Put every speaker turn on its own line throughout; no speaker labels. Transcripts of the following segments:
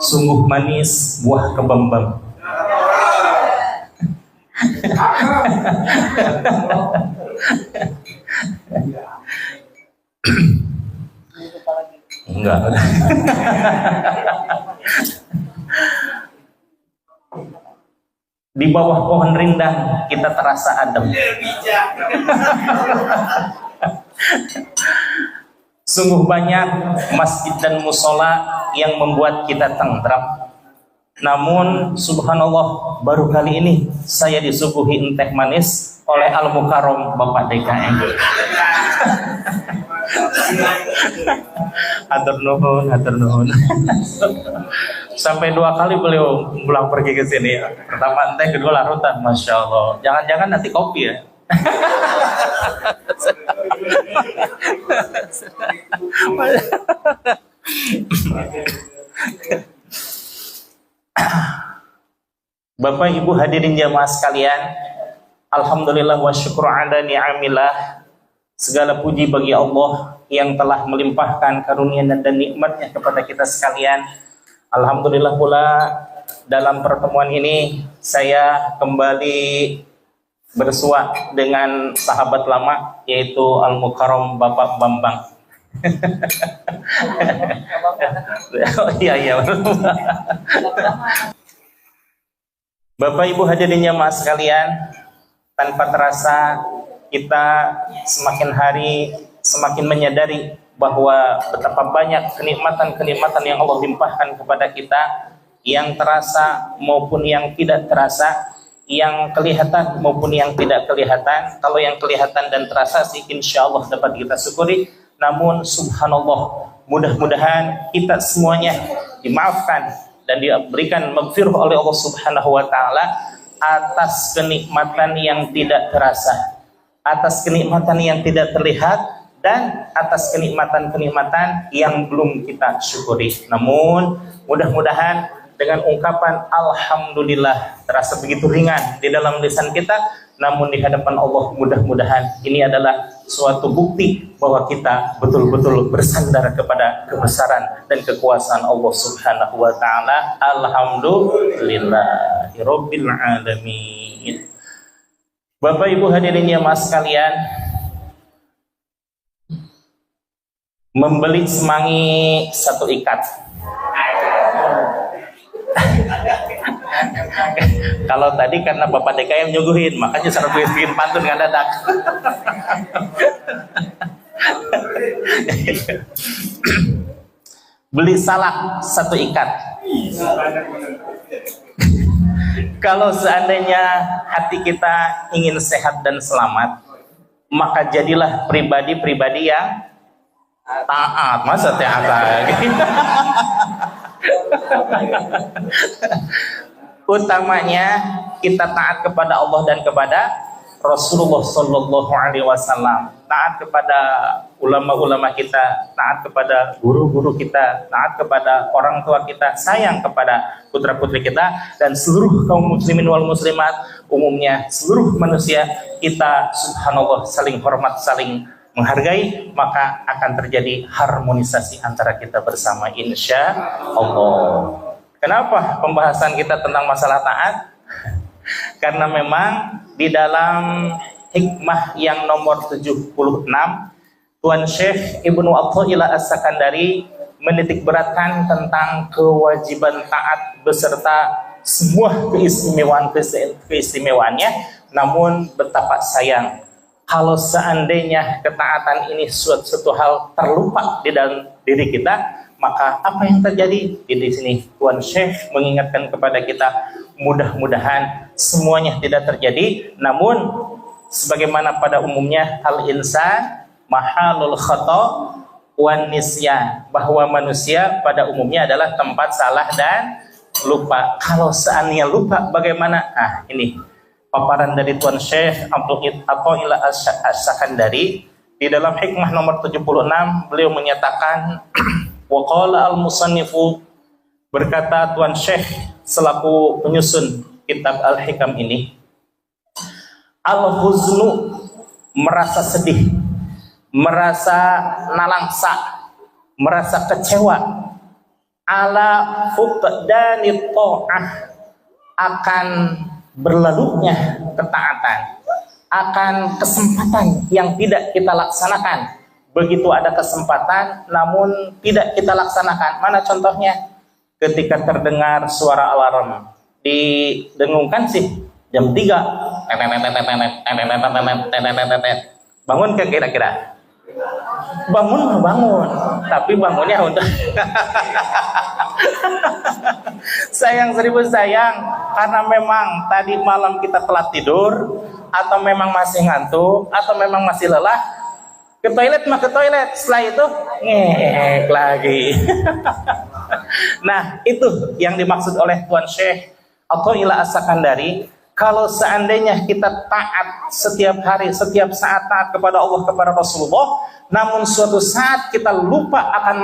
sungguh manis buah kebambang. Enggak. Di bawah pohon rindang kita terasa adem. Sungguh banyak masjid dan musola yang membuat kita tentram. Namun subhanallah, baru kali ini saya disuguhi teh manis oleh Al-Mukarram Bapak DKM. Hatur nuhun. Sampai 2 kali beliau pulang pergi ke sini. Pertama teh, kedua larutan, masya Allah. Jangan-jangan nanti kopi ya. Bapak Ibu hadirin jamaah sekalian, alhamdulillah wa syukur ala ni'amillah. Segala puji bagi Allah yang telah melimpahkan karunia dan nikmatnya kepada kita sekalian. Alhamdulillah pula dalam pertemuan ini saya kembali bersua dengan sahabat lama, yaitu Al-Mukarram Bapak Bambang. Oh iya. Bapak Ibu hadirin jamaah sekalian, tanpa terasa kita semakin hari semakin menyadari bahwa betapa banyak kenikmatan-kenikmatan yang Allah limpahkan kepada kita, yang terasa maupun yang tidak terasa, yang kelihatan maupun yang tidak kelihatan. Kalau yang kelihatan dan terasa sih insya Allah dapat kita syukuri. Namun subhanallah, mudah-mudahan kita semuanya dimaafkan dan diberikan maghfirah oleh Allah Subhanahu wa taala atas kenikmatan yang tidak terasa, atas kenikmatan yang tidak terlihat, dan atas kenikmatan-kenikmatan yang belum kita syukuri. Namun mudah-mudahan dengan ungkapan alhamdulillah terasa begitu ringan di dalam lisan kita, namun di hadapan Allah mudah-mudahan ini adalah suatu bukti bahwa kita betul-betul bersandar kepada kebesaran dan kekuasaan Allah Subhanahu wa taala. Alhamdulillahirabbil alamin. Bapak Ibu hadirin jamaah sekalian, membeli semanggi 1 ikat. Kalau tadi karena Bapak DKM nyuguhin, makanya saya bikin pantun nggak dadak. Beli salak 1 ikat. Kalau seandainya hati kita ingin sehat dan selamat, maka jadilah pribadi-pribadi yang taat. Masa taat lagi? Utamanya kita taat kepada Allah dan kepada Rasulullah Sallallahu Alaihi Wasallam, taat kepada ulama-ulama kita, taat kepada guru-guru kita, taat kepada orang tua kita, sayang kepada putra-putri kita, dan seluruh kaum muslimin wal muslimat umumnya, seluruh manusia kita subhanallah saling hormat, saling menghargai, maka akan terjadi harmonisasi antara kita bersama insya Allah. Kenapa pembahasan kita tentang masalah taat? Karena memang di dalam hikmah yang nomor 76, Tuan Syekh Ibnu Athaillah As-Sakandari menitik beratkan tentang kewajiban taat beserta semua keistimewaannya. Namun betapa sayang kalau seandainya ketaatan ini suatu hal terlupa di dalam diri kita, maka apa yang terjadi? Di sini Tuan Syekh mengingatkan kepada kita, mudah-mudahan semuanya tidak terjadi. Namun sebagaimana pada umumnya al-insan mahalul khata' wan nisyan, bahwa manusia pada umumnya adalah tempat salah dan lupa. Kalau seandainya lupa bagaimana? Nah, ini paparan dari Tuan Syekh Athaillah As-Sakandari di dalam hikmah nomor 76. Beliau menyatakan wa qala al-musannifu, berkata Tuan Syekh selaku penyusun kitab Al-Hikam ini, al-huznu, merasa sedih, merasa nalangsa, merasa kecewa ala fuqdanit ta'ah, akan berlalunya ketaatan, akan kesempatan yang tidak kita laksanakan. Begitu ada kesempatan namun tidak kita laksanakan. Mana contohnya? Ketika terdengar suara alarm, didengungkan sih jam 3, bangun ke kira-kira? Bangun, tapi bangunnya untuk sayang seribu sayang, karena memang tadi malam kita telat tidur, atau memang masih ngantuk, atau memang masih lelah, ke toilet mah ke toilet, setelah itu ngek lagi. Nah, itu yang dimaksud oleh Tuan Syekh Athaillah As-Sakandari. Kalau seandainya kita taat setiap hari, setiap saat taat kepada Allah, kepada Rasulullah, namun suatu saat kita lupa akan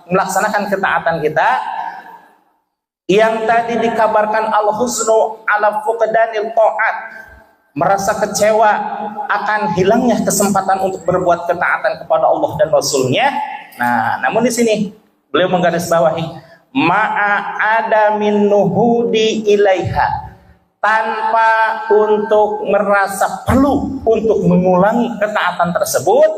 melaksanakan ketaatan kita, yang tadi dikabarkan al-husnu ala fuqdanil ta'at, merasa kecewa akan hilangnya kesempatan untuk berbuat ketaatan kepada Allah dan Rasulnya. Nah, namun di sini beliau menggarisbawahi ma'a adamin nuhudi ilaiha, tanpa untuk merasa perlu untuk mengulangi ketaatan tersebut.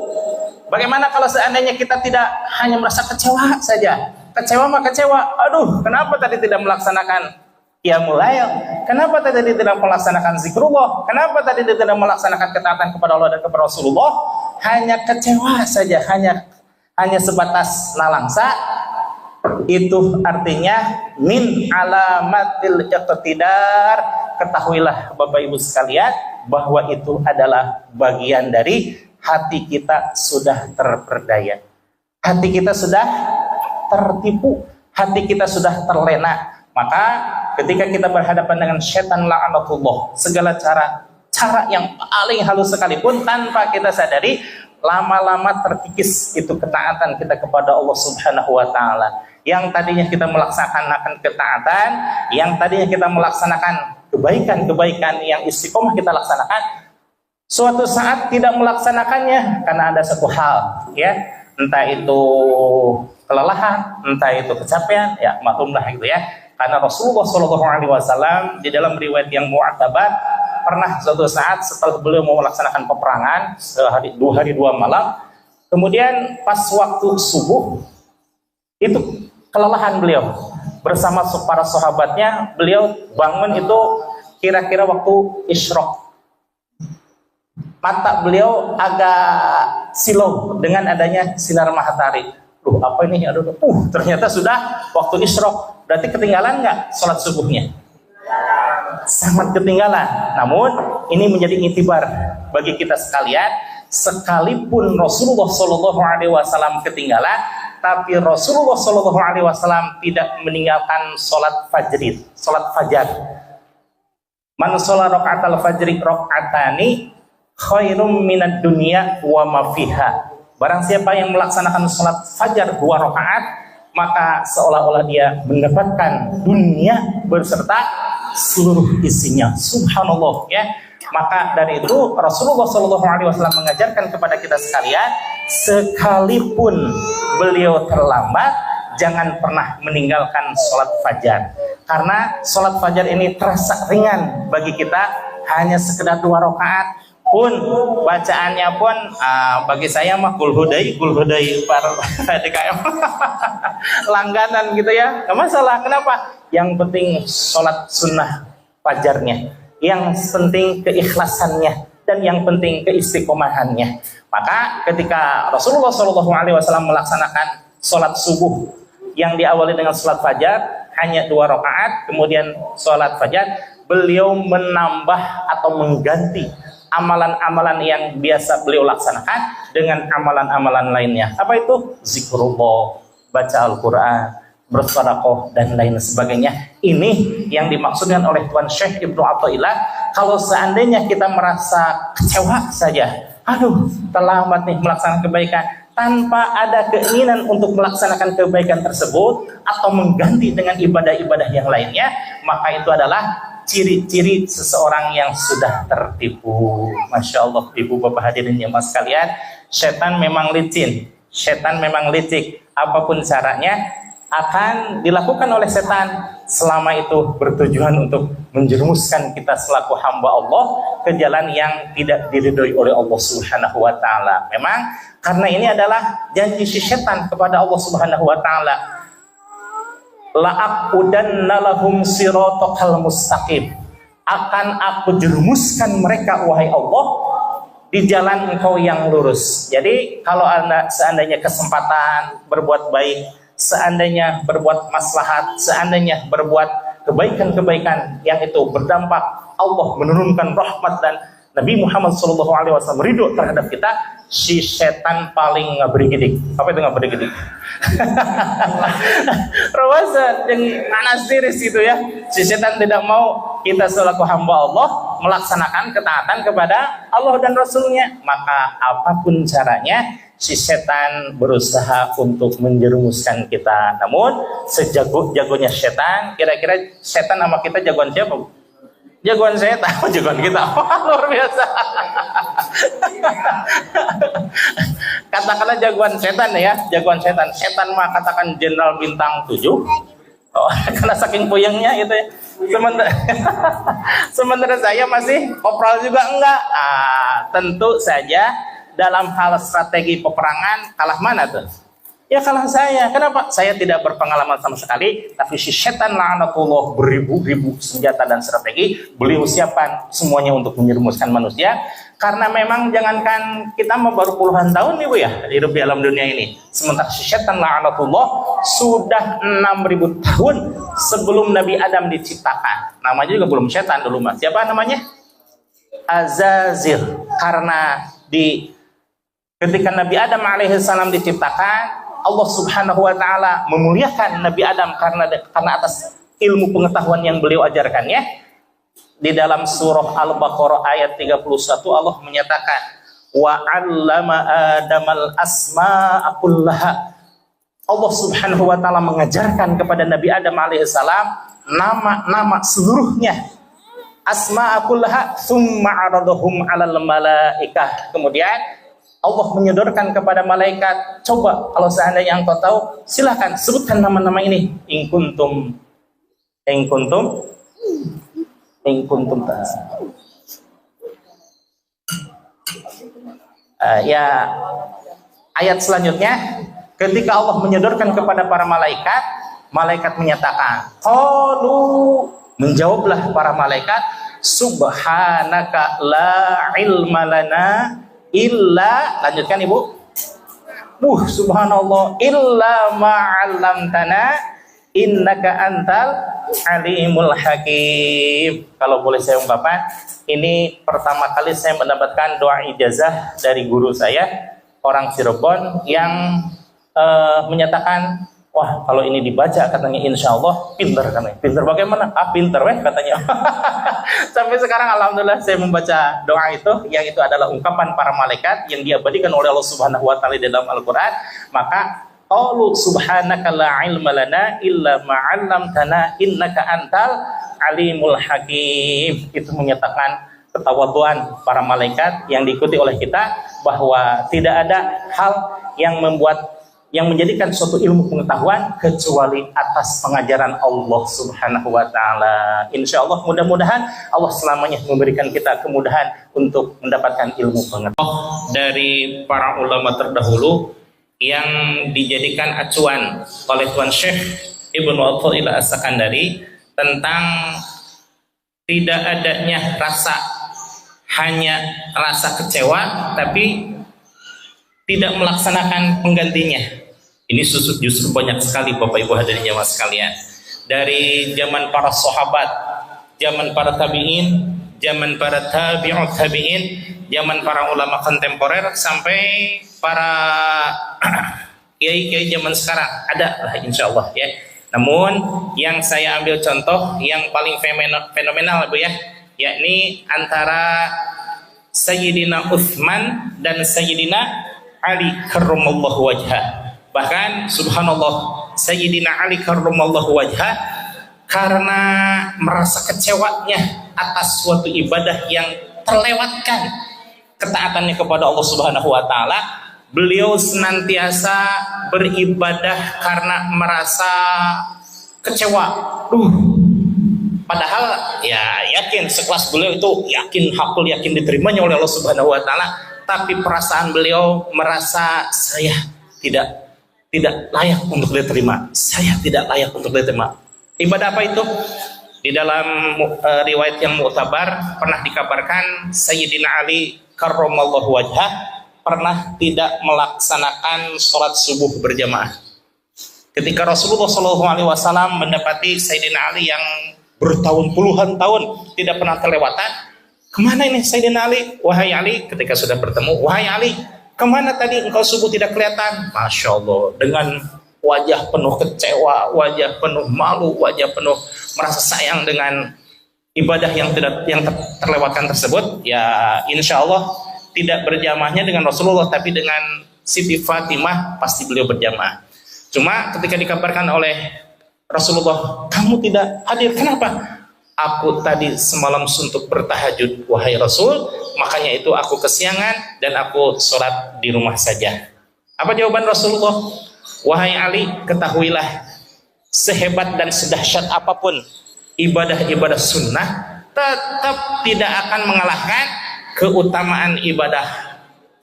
Bagaimana kalau seandainya kita tidak hanya merasa kecewa saja? Kecewa mah kecewa, aduh kenapa tadi tidak melaksanakan qiyamul lail? Kenapa tadi tidak melaksanakan zikrullah? Kenapa tadi tidak melaksanakan ketaatan kepada Allah dan kepada Rasulullah? Hanya kecewa saja, hanya sebatas nalangsa. Itu artinya min alamatil iqtidar. Ketahuilah Bapak Ibu sekalian bahwa itu adalah bagian dari hati kita sudah terperdaya, hati kita sudah tertipu, hati kita sudah terlena. Maka ketika kita berhadapan dengan setan la'anatullah, segala cara yang paling halus sekalipun, tanpa kita sadari, lama-lama terkikis itu ketaatan kita kepada Allah Subhanahu wa taala. Yang tadinya kita melaksanakan ketaatan, yang tadinya kita melaksanakan kebaikan-kebaikan yang istiqomah kita laksanakan, suatu saat tidak melaksanakannya karena ada satu hal, ya, entah itu kelelahan, entah itu kecapean, ya maklumlah gitu ya. Karena Rasulullah SAW di dalam riwayat yang mu'tabar pernah suatu saat setelah beliau mau melaksanakan peperangan dua hari dua malam, kemudian pas waktu subuh itu kelelahan beliau bersama para sahabatnya, beliau bangun itu kira-kira waktu isyraq. Mata beliau agak silau dengan adanya sinar matahari. Apa ini? Ternyata sudah waktu isyraq. Berarti ketinggalan nggak sholat subuhnya? Sangat ketinggalan. Namun ini menjadi itibar bagi kita sekalian. Sekalipun Rasulullah SAW ketinggalan, tapi Rasulullah SAW tidak meninggalkan sholat fajar. Man sholat rokaatal fajri rokaatani khairum minad dunya wa ma fiha. Barang siapa yang melaksanakan sholat fajar 2 rakaat, maka seolah-olah dia mendapatkan dunia berserta seluruh isinya. Subhanallah, ya. Maka dari itu Rasulullah SAW mengajarkan kepada kita sekalian, sekalipun beliau terlambat, jangan pernah meninggalkan sholat fajar. Karena sholat fajar ini terasa ringan bagi kita, hanya sekedar 2 rakaat. Pun bacaannya pun bagi saya mah kul hudai para DKM langganan gitu ya, nggak masalah. Kenapa? Yang penting sholat sunnah fajarnya, yang penting keikhlasannya, dan yang penting keistiqomahannya. Maka ketika Rasulullah SAW melaksanakan sholat subuh yang diawali dengan sholat fajar hanya 2 rakaat, kemudian sholat fajar beliau menambah atau mengganti amalan-amalan yang biasa beliau laksanakan dengan amalan-amalan lainnya. Apa itu? Zikrullah, baca Al-Quran, bersedekah, dan lain sebagainya. Ini yang dimaksudkan oleh Tuan Syekh Ibnu Athaillah. Kalau seandainya kita merasa kecewa saja, aduh terlambat nih melaksanakan kebaikan, tanpa ada keinginan untuk melaksanakan kebaikan tersebut atau mengganti dengan ibadah-ibadah yang lainnya, maka itu adalah ciri-ciri seseorang yang sudah tertipu. Masya Allah, ibu bapak hadirin yang mas sekalian, setan memang licin, setan memang licik. Apapun caranya, akan dilakukan oleh setan selama itu bertujuan untuk menjerumuskan kita selaku hamba Allah ke jalan yang tidak diridhoi oleh Allah Subhanahu wa taala. Memang karena ini adalah janji si setan kepada Allah Subhanahu wa taala. La'aqudanna lahum siratal mustaqim. Akan aku jerumuskan mereka wahai Allah di jalan engkau yang lurus. Jadi kalau Anda seandainya kesempatan berbuat baik, seandainya berbuat maslahat, seandainya berbuat kebaikan-kebaikan yang itu berdampak Allah menurunkan rahmat dan Nabi Muhammad SAW ridho terhadap kita, si setan paling ngaberigidik. Apa itu ngaberigidik? Rawasan yang panas tiris itu ya. Si setan tidak mau kita selaku hamba Allah melaksanakan ketaatan kepada Allah dan Rasulnya. Maka apapun caranya, si setan berusaha untuk menjerumuskan kita. Namun sejago-jagonya setan, kira-kira setan sama kita jagoan siapa? Jagoan setan, jagoan kita. Luar biasa. Katakanlah jagoan setan ya, jagoan setan. Setan mah katakan jenderal bintang 7. Oh, karena saking puyengnya gitu ya. Sementara saya masih kopral juga enggak. Tentu saja dalam hal strategi peperangan kalah mana tuh? Ya kalah saya. Kenapa? Saya tidak berpengalaman sama sekali. Tapi si setan la'anatullah beribu-ribu senjata dan strategi beliau siapkan semuanya untuk menjerumuskan manusia. Karena memang jangankan kita baru puluhan tahun nih Bu ya hidup di alam dunia ini. Sementara si setan la'anatullah sudah 6.000 tahun sebelum Nabi Adam diciptakan. Namanya juga belum setan dulu Mas. Siapa namanya? Azazil. Karena ketika Nabi Adam alaihissalam diciptakan, Allah Subhanahu wa taala memuliakan Nabi Adam karena atas ilmu pengetahuan yang beliau ajarkannya. Di dalam surah Al-Baqarah ayat 31 Allah menyatakan wa 'allama Adamal asma'a kullaha. Allah Subhanahu wa taala mengajarkan kepada Nabi Adam alaihissalam nama-nama seluruhnya. Asma'a kullaha tsumma 'aradahum 'alal malaikah. Kemudian Allah menyodorkan kepada malaikat, coba kalau seandainya engkau tahu, silakan sebutkan nama-nama ini. In kuntum ya ayat selanjutnya ketika Allah menyodorkan kepada para malaikat, malaikat menyatakan, qalu, menjawablah para malaikat, subhanaka la ilma lana illa, lanjutkan Ibu. Subhanallah, illa ma'allamtana innaka antal alimul hakim. Kalau boleh saya ungkapkan, ini pertama kali saya mendapatkan doa ijazah dari guru saya, orang Cirebon, yang menyatakan, wah kalau ini dibaca katanya insya Allah pinter katanya. Pinter bagaimana? Pinter katanya. Sampai sekarang alhamdulillah saya membaca doa itu, yang itu adalah ungkapan para malaikat yang diabadikan oleh Allah Subhanahu wa taala dalam Al-Qur'an. Maka qalu subhanaka la ilma lana illa ma 'allamtana innaka antal alimul hakim. Itu menyatakan ketawaduan para malaikat yang diikuti oleh kita, bahwa tidak ada hal yang menjadikan suatu ilmu pengetahuan kecuali atas pengajaran Allah Subhanahu wa taala. Insyaallah mudah-mudahan Allah selamanya memberikan kita kemudahan untuk mendapatkan ilmu pengetahuan dari para ulama terdahulu yang dijadikan acuan oleh Tuan Syekh Ibnu Athaillah As-Sakandari tentang tidak adanya hanya rasa kecewa tapi tidak melaksanakan penggantinya. Ini justru banyak sekali Bapak Ibu hadirin jamaah sekalian. Dari zaman para sahabat, zaman para tabi'in, zaman para tabi'ut tabi'in, zaman para ulama kontemporer, sampai para kiai-kiai zaman sekarang ada lah insyaallah ya. Namun yang saya ambil contoh yang paling fenomenal Bu ya, yakni antara Sayyidina Utsman dan Sayyidina Ali karramallahu wajhah. Bahkan subhanallah, Sayyidina Ali karramallahu wajhah karena merasa kecewanya atas suatu ibadah yang terlewatkan ketaatannya kepada Allah Subhanahu wa taala, beliau senantiasa beribadah karena merasa kecewa. Padahal ya yakin sekelas beliau itu yakin hakul, yakin diterimanya oleh Allah Subhanahu wa taala, tapi perasaan beliau merasa saya tidak layak untuk diterima. Saya tidak layak untuk diterima. Ibadah apa itu? Di dalam riwayat yang mu'tabar pernah dikabarkan Sayyidina Ali karramallahu wajhah pernah tidak melaksanakan sholat subuh berjamaah. Ketika Rasulullah SAW mendapati Sayyidina Ali yang bertahun puluhan tahun tidak pernah terlewatan, kemana ini Sayyidina Ali? Wahai Ali, ketika sudah bertemu, wahai Ali, kemana tadi engkau subuh tidak kelihatan? Masya Allah, dengan wajah penuh kecewa, wajah penuh malu, wajah penuh merasa sayang dengan ibadah yang terlewatkan tersebut, ya insya Allah tidak berjamaahnya dengan Rasulullah, tapi dengan Siti Fatimah pasti beliau berjamaah. Cuma ketika dikabarkan oleh Rasulullah, kamu tidak hadir, kenapa? Aku tadi semalam suntuk bertahajud, wahai Rasul, makanya itu aku kesiangan dan aku sholat di rumah saja. Apa jawaban Rasulullah? Wahai Ali, ketahuilah, sehebat dan sedahsyat apapun ibadah-ibadah sunnah, tetap tidak akan mengalahkan keutamaan ibadah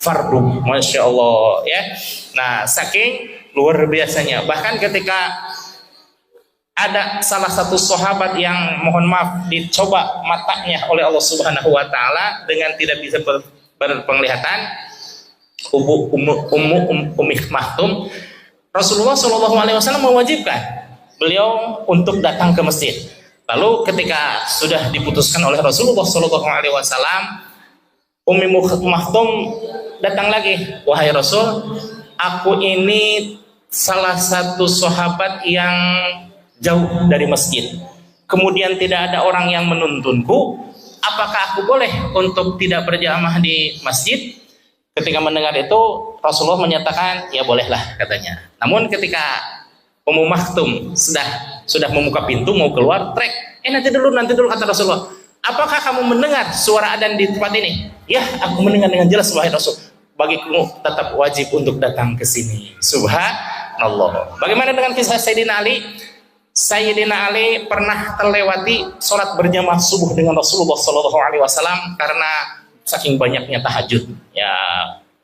fardu. Masya Allah ya. Nah, saking luar biasanya, bahkan ketika ada salah satu sahabat yang mohon maaf dicoba matanya oleh Allah Subhanahu wa taala dengan tidak bisa berpenglihatan, Ummi Maktum, Rasulullah SAW mewajibkan beliau untuk datang ke masjid. Lalu ketika sudah diputuskan oleh Rasulullah SAW, Ummi Maktum datang lagi, wahai Rasul, aku ini salah satu sahabat yang jauh dari masjid, kemudian tidak ada orang yang menuntunku, apakah aku boleh untuk tidak berjamaah di masjid? Ketika mendengar itu Rasulullah menyatakan ya bolehlah katanya. Namun ketika Ummu Maktum sudah membuka pintu mau keluar, trek, nanti dulu kata Rasulullah, apakah kamu mendengar suara adzan di tempat ini? Ya, aku mendengar dengan jelas wahai Rasul. Bagiku tetap wajib untuk datang ke sini. Subhanallah. Bagaimana dengan kisah Sayyidina Ali? Sayyidina Ali pernah terlewati sholat berjamaah subuh dengan Rasulullah SAW karena saking banyaknya tahajud. Ya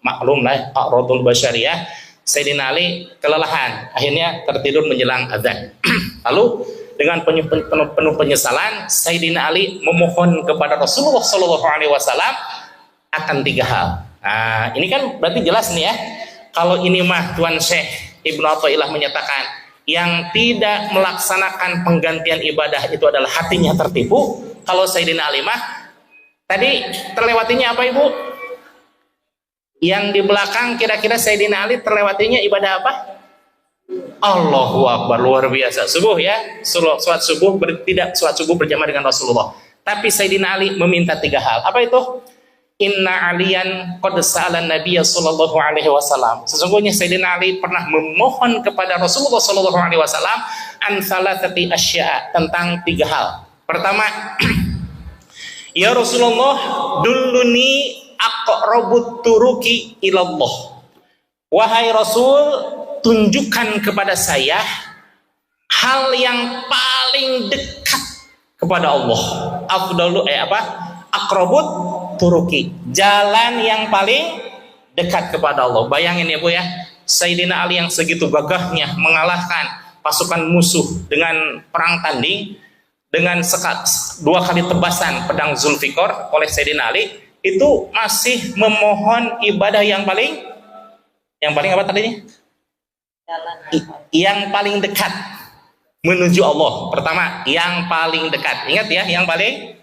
maklum lah, a'radul basyariyah. Sayyidina Ali kelelahan, akhirnya tertidur menjelang azan. Lalu dengan penuh penyesalan, Sayyidina Ali memohon kepada Rasulullah SAW akan 3 hal. Nah, ini kan berarti jelas nih ya. Kalau ini mah Tuan Syekh Ibnu Athaillah menyatakan yang tidak melaksanakan penggantian ibadah itu adalah hatinya tertipu. Kalau Sayyidina Ali mah tadi terlewatinya apa Ibu? Yang di belakang kira-kira Sayyidina Ali terlewatinya ibadah apa? Allahu Akbar, luar biasa. Subuh ya, sholat subuh tidak sholat subuh berjamaah dengan Rasulullah. Tapi Sayyidina Ali meminta 3 hal. Apa itu? Inna aliyan qad sa'ala Nabiya sallallahu alaihi wasallam. Sesungguhnya Sayyidina Ali pernah memohon kepada Rasulullah sallallahu alaihi wasallam an thalathati asya, tentang 3 hal. Pertama, ya Rasulullah, dulluni aqrabut turuki ilallah. Wahai Rasul, tunjukkan kepada saya hal yang paling dekat kepada Allah. Afdalu aqrabut turuki, jalan yang paling dekat kepada Allah. Bayangin ya Bu ya, Sayyidina Ali yang segitu gagahnya mengalahkan pasukan musuh dengan perang tanding, dengan 2 kali tebasan pedang Zulfikar oleh Sayyidina Ali, itu masih memohon ibadah yang paling apa tadinya? Yang paling dekat menuju Allah. Pertama, yang paling dekat. Ingat ya, yang paling.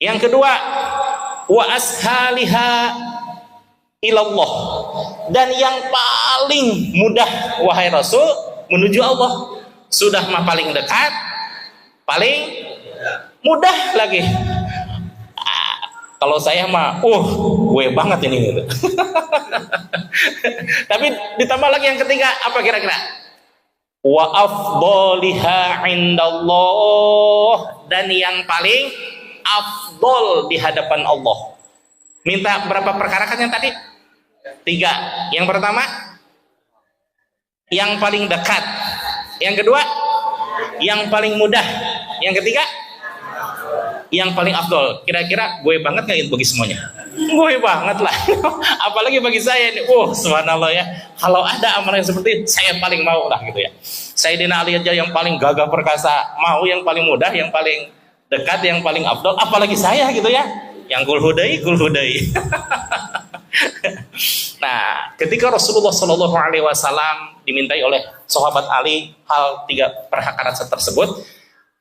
Yang kedua, wa ashaliha ilallah, dan yang paling mudah wahai Rasul menuju Allah. Sudah mah paling dekat, paling mudah lagi. Kalau saya mah gue banget ini gitu. Tapi ditambah lagi yang ketiga, apa kira-kira? Wa afdaliha indallah, dan yang paling afdol di hadapan Allah. Minta berapa perkara kan yang tadi? Tiga. Yang pertama, yang paling dekat. Yang kedua, yang paling mudah. Yang ketiga, yang paling afdol. Kira-kira gue banget gak itu bagi semuanya? Gue banget lah. Apalagi bagi saya ini. Subhanallah ya. Kalau ada amalan yang seperti itu, saya paling mau lah gitu ya. Sayyidina Ali aja yang paling gagah perkasa, mau yang paling mudah, yang paling dekat, yang paling afdol. Apalagi saya gitu ya. Yang kul hudai. Nah, ketika Rasulullah Shallallahu Alaihi Wasallam dimintai oleh sahabat Ali hal 3 perkara tersebut,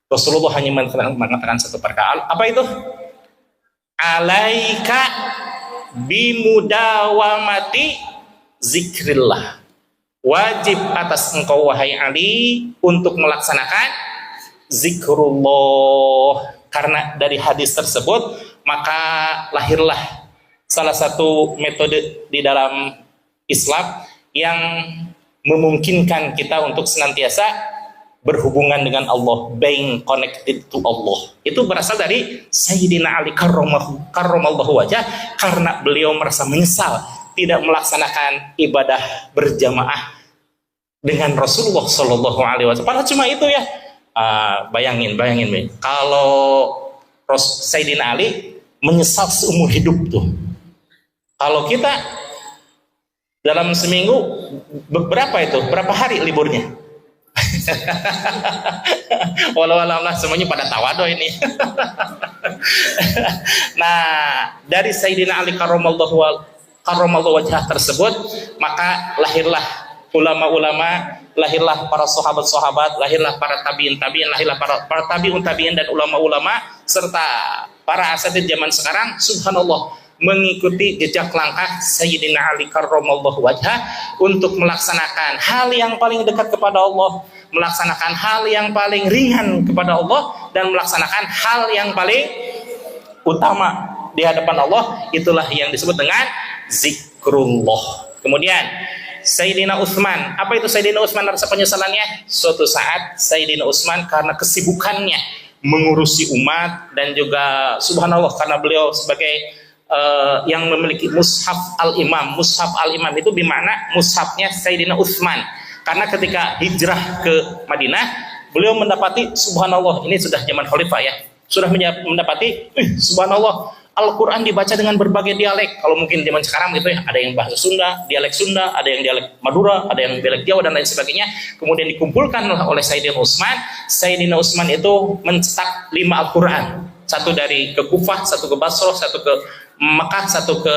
Rasulullah hanya mengatakan satu perkara. Apa itu? Alaika bimudawamati zikrillah. Wajib atas engkau wahai Ali untuk melaksanakan zikrullah. Karena dari hadis tersebut maka lahirlah salah satu metode di dalam Islam yang memungkinkan kita untuk senantiasa berhubungan dengan Allah, being connected to Allah. Itu berasal dari Sayyidina Ali karramallahu wajah, karena beliau merasa menyesal tidak melaksanakan ibadah berjamaah dengan Rasulullah Shallallahu Alaihi Wasallam. Padahal cuma itu ya. Bayangin, kalau Sayyidina Ali menyesal seumur hidup tuh. Kalau kita dalam seminggu berapa hari liburnya? Walau semuanya pada tawado ini. Nah, dari Sayyidina Ali karramallahu wajah tersebut maka lahirlah ulama-ulama, lahirlah para sahabat-sahabat, lahirlah para tabiin, lahirlah para tabiun dan ulama-ulama serta para asatidz zaman sekarang, subhanallah, mengikuti jejak langkah Sayyidina Ali karramallahu wajah untuk melaksanakan hal yang paling dekat kepada Allah, melaksanakan hal yang paling ringan kepada Allah, dan melaksanakan hal yang paling utama di hadapan Allah. Itulah yang disebut dengan zikrullah. Kemudian Sayyidina Utsman, apa itu Sayyidina Utsman rasa penyesalannya? Suatu saat Sayyidina Utsman karena kesibukannya mengurusi umat dan juga subhanallah karena beliau sebagai yang memiliki mushaf al-imam. Mushaf al-imam itu bermakna mushafnya Sayyidina Utsman. Karena ketika hijrah ke Madinah, beliau mendapati subhanallah, ini sudah zaman khalifah ya. Sudah mendapati subhanallah, Al-Quran dibaca dengan berbagai dialek. Kalau mungkin zaman sekarang gitu ya, ada yang bahasa Sunda, ada yang dialek Madura, ada yang dialek Jawa dan lain sebagainya. Kemudian dikumpulkan oleh Sayyidina Utsman. Sayyidina Utsman itu mencetak 5 Al-Quran. Satu dari ke Kufah, satu ke Basrah, satu ke Mekah, satu ke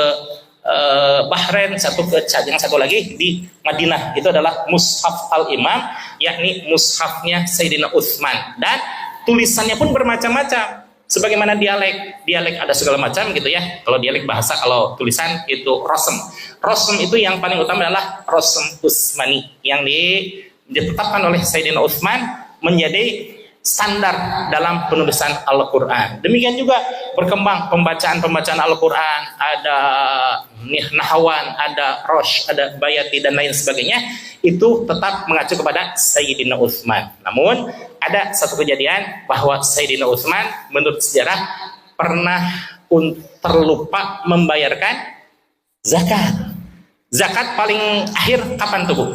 Bahrain, yang satu lagi di Madinah. Itu adalah Mushaf Al-Imam, yakni mushafnya Sayyidina Utsman. Dan tulisannya pun bermacam-macam. Sebagaimana dialek ada segala macam gitu ya. Kalau dialek bahasa, kalau tulisan itu rosem. Rosem itu yang paling utama adalah rosem Utsmani yang ditetapkan oleh Sayyidina Utsman menjadi standar dalam penulisan Al-Quran. Demikian juga berkembang pembacaan Al-Quran, ada Nahwan, ada Rosh, ada Bayati dan lain sebagainya. Itu tetap mengacu kepada Sayyidina Utsman. Namun ada satu kejadian bahwa Sayyidina Utsman menurut sejarah pernah terlupa membayarkan zakat. Zakat paling akhir kapan tuh Bu?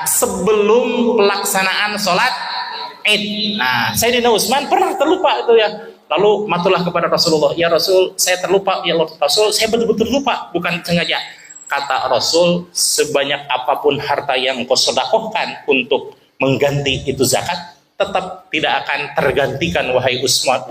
Sebelum pelaksanaan sholat Id. Nah, Sayyidina Utsman pernah terlupa itu ya. Lalu matulah kepada Rasulullah, ya Rasul, saya terlupa, ya Rasul, saya betul-betul lupa, bukan sengaja. Kata Rasul, sebanyak apapun harta yang kau sedekahkan untuk mengganti itu zakat, tetap tidak akan tergantikan wahai Utsman.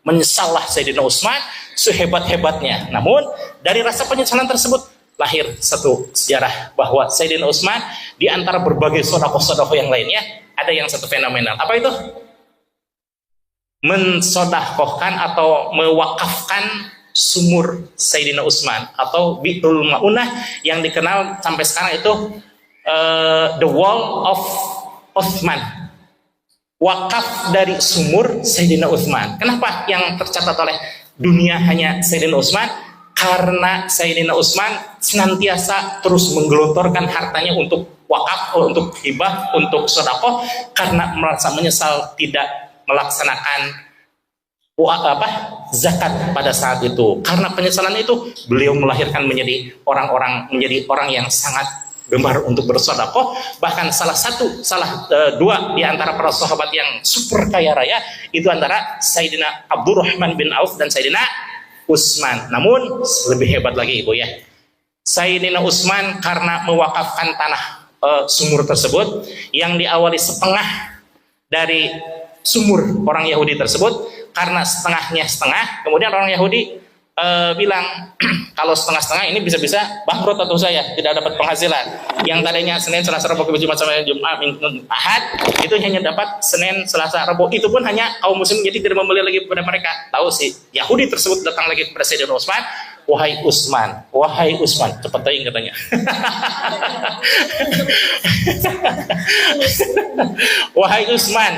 Menyesallah Sayyidina Utsman sehebat-hebatnya. Namun dari rasa penyesalan tersebut lahir satu sejarah bahwa Sayyidina Utsman di antara berbagai sedekah-sedekah yang lainnya ada yang satu fenomenal. Apa itu? Mensedekahkan atau mewakafkan sumur Sayyidina Utsman atau Bi'tul Ma'unah yang dikenal sampai sekarang itu the wall of Utsman. Wakaf dari sumur Sayyidina Utsman. Kenapa yang tercatat oleh dunia hanya Sayyidina Utsman? Karena Sayyidina Utsman senantiasa terus menggelontorkan hartanya untuk wakaf, untuk hibah, untuk sedekah karena merasa menyesal tidak melaksanakan
zakat pada saat itu. Karena penyesalan itu beliau melahirkan menjadi orang yang sangat gemar untuk bersedekah. Bahkan dua di antara para sahabat yang super kaya raya itu antara Sayyidina Abdurrahman bin Auf dan Sayyidina Utsman. Namun lebih hebat lagi Ibu ya, Sayyidina Utsman karena mewakafkan tanah sumur tersebut yang diawali setengah dari sumur orang Yahudi tersebut. Karena setengahnya setengah, kemudian orang Yahudi bilang kalau setengah-setengah ini bisa-bisa bangkrut atau saya tidak dapat penghasilan. Yang tadinya Senin, Selasa, Rabu, Kamis, Jumat sampai Jumat, Ahad itu hanya dapat Senin, Selasa, Rabu. Itu pun hanya kaum muslim, jadi tidak membeli lagi kepada mereka. Tahu sih Yahudi tersebut datang lagi kepada Sayyidina Utsman, wahai Utsman, cepat tayang katanya. Wahai Utsman,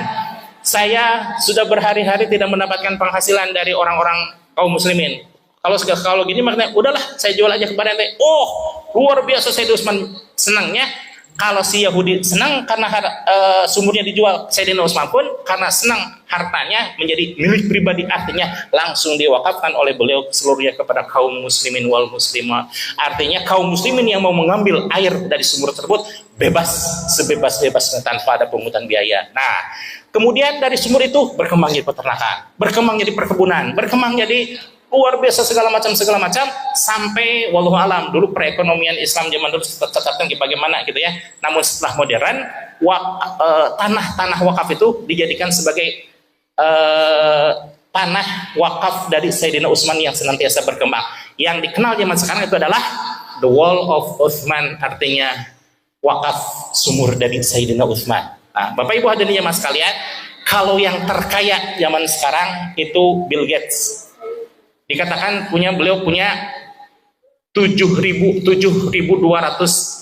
saya sudah berhari-hari tidak mendapatkan penghasilan dari orang-orang kaum muslimin. Kalau gini makanya udahlah saya jual aja kepada ente. Oh, luar biasa Sayyidina Utsman senangnya. Kalau si Yahudi senang karena sumurnya dijual, Sayyidina Utsman pun karena senang hartanya menjadi milik pribadi, artinya langsung diwakafkan oleh beliau seluruhnya kepada kaum muslimin wal muslimah. Artinya kaum muslimin yang mau mengambil air dari sumur tersebut bebas, sebebas-bebasnya tanpa ada pungutan biaya. Nah, kemudian dari sumur itu berkembang jadi peternakan, berkembang jadi perkebunan, berkembang jadi luar biasa segala macam sampai wallahu alam dulu perekonomian Islam zaman dulu tercatatkan bagaimana gitu ya. Namun setelah modern tanah wakaf itu dijadikan sebagai tanah wakaf dari Sayyidina Utsman yang senantiasa berkembang. Yang dikenal zaman sekarang itu adalah the wall of Utsman, artinya wakaf sumur dari Sayyidina Utsman. Nah, Bapak Ibu hadirin jemaah sekalian, kalau yang terkaya zaman sekarang itu Bill Gates. Dikatakan beliau punya 7.200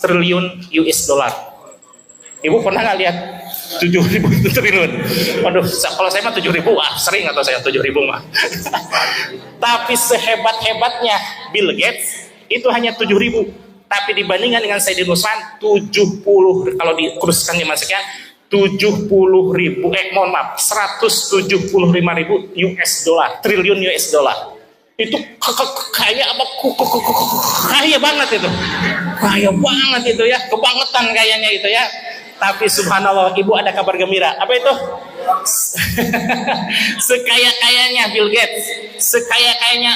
triliun US dollar. Ibu pernah nggak lihat 7.000 triliun? Waduh, kalau saya mah 7.000, sering atau saya 7.000 mah. Tapi sehebat-hebatnya Bill Gates itu hanya 7.000. Tapi dibandingkan dengan Sayyidina Utsman 70, kalau dikuruskan zaman sekian 175.000 US dollar, triliun US dollar. Itu kaya apa? Kaya banget itu. Kaya banget itu ya, kebangetan kayaknya itu ya. Tapi subhanallah, Ibu ada kabar gembira. Apa itu? Sekaya-kayanya Bill Gates, sekaya-kayanya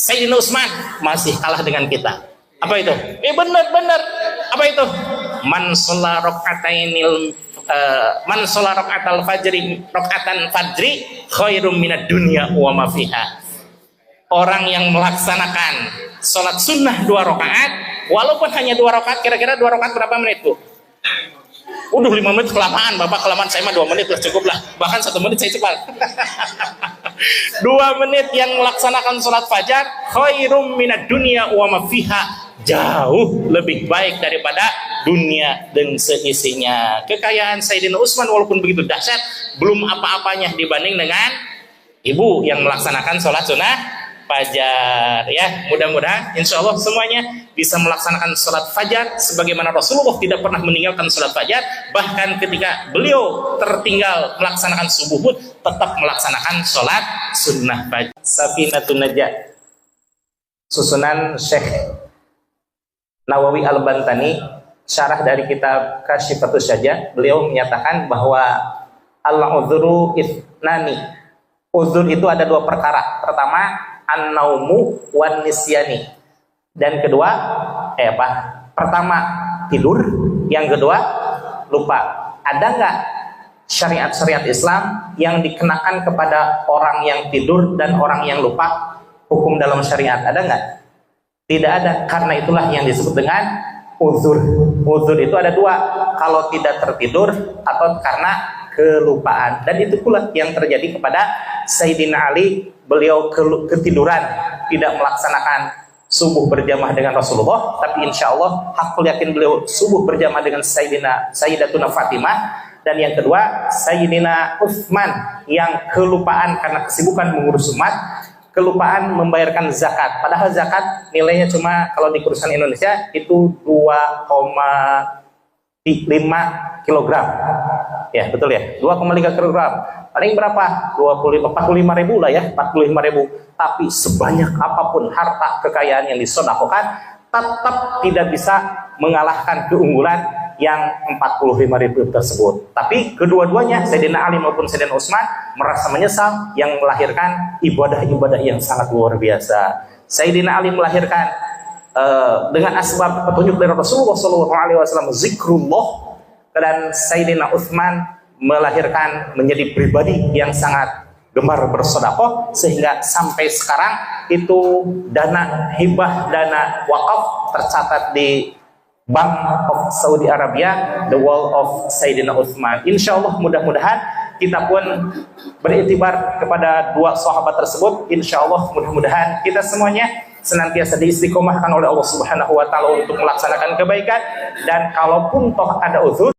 Sayyidina Utsman masih kalah dengan kita. Apa itu? Benar. Apa itu? Man sholla raka'atal fajri khairum minad dunya wa ma fiha. Orang yang melaksanakan sholat sunnah 2 rakaat, walaupun hanya 2 rakaat, kira-kira 2 rakaat berapa menit Bu? 5 menit kelamaan, Bapak kelamaan, saya mah 2 menit lah cukup lah, bahkan 1 menit saya cepat. 2 menit yang melaksanakan sholat fajar, khairum minad dunya wa ma fiha, jauh lebih baik daripada dunia dan seisinya. Kekayaan Sayyidina Utsman walaupun begitu dahsyat, belum apa-apanya dibanding dengan ibu yang melaksanakan sholat sunnah fajar ya. Mudah-mudahan insya Allah semuanya bisa melaksanakan sholat fajar sebagaimana Rasulullah tidak pernah meninggalkan sholat fajar, bahkan ketika beliau tertinggal melaksanakan subuh pun tetap melaksanakan sholat sunnah fajar. Safinatun Najah, susunan Syekh Nawawi Al-Bantani, syarah dari kitab Kasyifatus Syajah. Beliau menyatakan bahwa al-udhuru itnani, uzur itu ada 2 perkara. Pertama an-naumu wan nisyani, dan kedua pertama tidur, yang kedua lupa. Ada nggak syariat-syariat Islam yang dikenakan kepada orang yang tidur dan orang yang lupa, hukum dalam syariat? Ada nggak? Tidak ada. Karena itulah yang disebut dengan uzur. Uzur itu ada 2, kalau tidak tertidur atau karena kelupaan. Dan itu pula yang terjadi kepada Sayyidina Ali. Beliau ketiduran, tidak melaksanakan subuh berjamaah dengan Rasulullah, tapi insya Allah hakul yakin beliau subuh berjamaah dengan Sayyidatuna Fatimah. Dan yang kedua Sayyidina Utsman yang kelupaan karena kesibukan mengurus umat, kelupaan membayarkan zakat. Padahal zakat nilainya cuma kalau di kursan Indonesia itu 2,5 kilogram.
Ya, betul ya. 2,3 kilogram. Paling berapa? 45 ribu lah ya, 45 ribu. Tapi sebanyak apapun harta kekayaan yang disedekahkan, tetap tidak bisa mengalahkan keunggulan yang 45 ribu tersebut. Tapi kedua-duanya, Sayyidina Ali maupun Sayyidina Utsman, merasa menyesal yang melahirkan ibadah-ibadah yang sangat luar biasa. Sayyidina Ali melahirkan dengan asbab petunjuk dari Rasulullah SAW, zikrullah, dan Sayyidina Utsman melahirkan menjadi pribadi yang sangat gemar bersedekah, sehingga sampai sekarang itu dana hibah, dana wakaf tercatat di Bank of Saudi Arabia, the Wall of Sayyidina Utsman. Insya Allah mudah-mudahan kita pun beriktibar kepada dua sahabat tersebut. Insya Allah mudah-mudahan kita semuanya senantiasa diistiqomahkan oleh Allah Subhanahu wa Ta'ala untuk melaksanakan kebaikan, dan kalaupun toh ada uzur